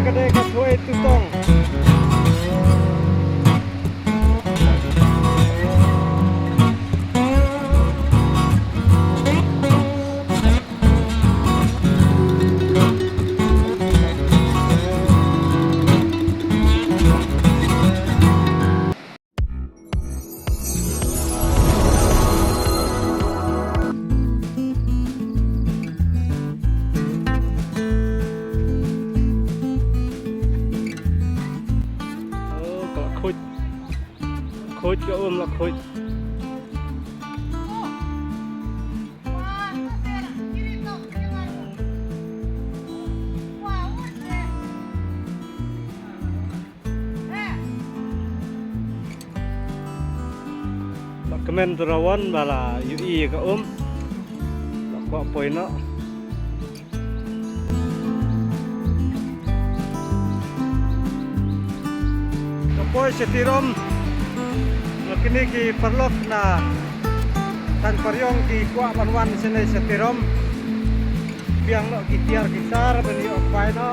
kedai kasuai tutong. Khôi cho ôm là khôi. Là comment rawan bala UI ka là kwa poin nó. Kapoi setirom kini ki perlok na tan paryong ki kwa banwan sene setirom biang no ki tiar kisar beni opai no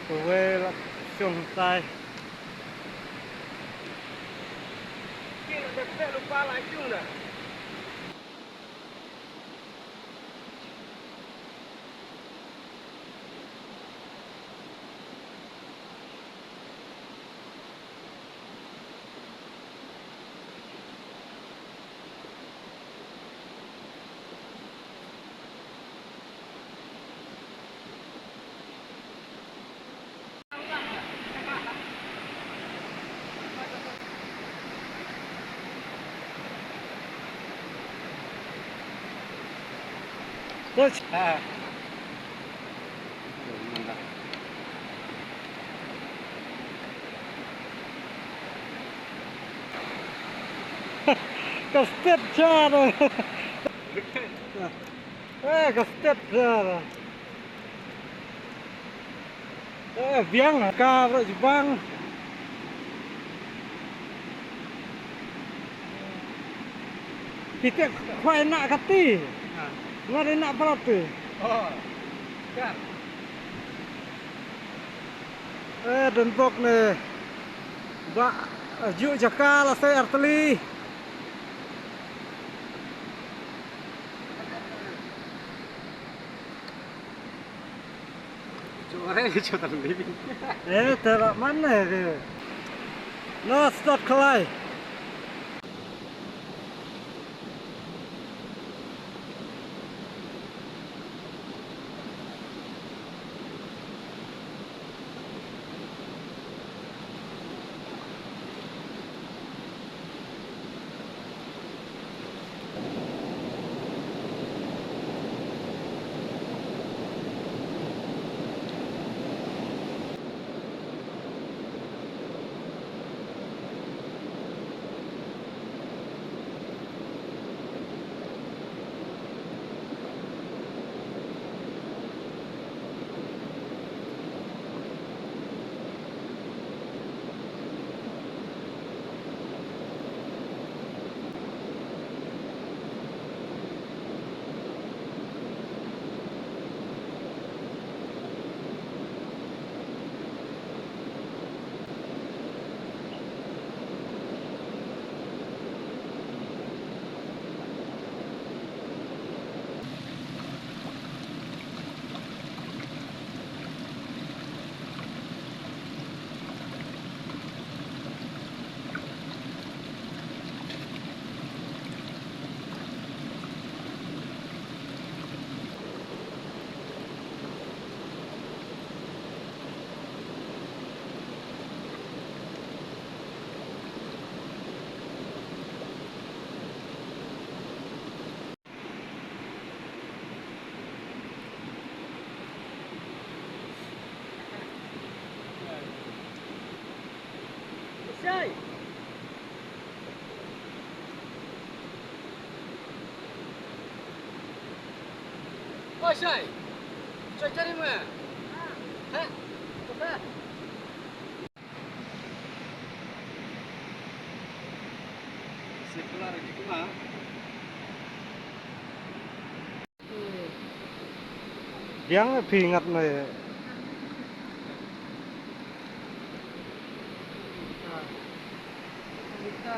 kowe la sung tai kilo de lupa la chung dah. Coach. Kastet cara. Kastet cara. Biang ka ro Jepang. Kita kau enak kati. Nggak nak berapa? Oh, kan? Denpok nih, bak juk jakal saya arteli. Coba lebih. Terak mana ke? No stop kelai. Say. Oh, say. Cari mana? Hah? Apa? Sekolah di mah. Diang bingat na eh. Kita.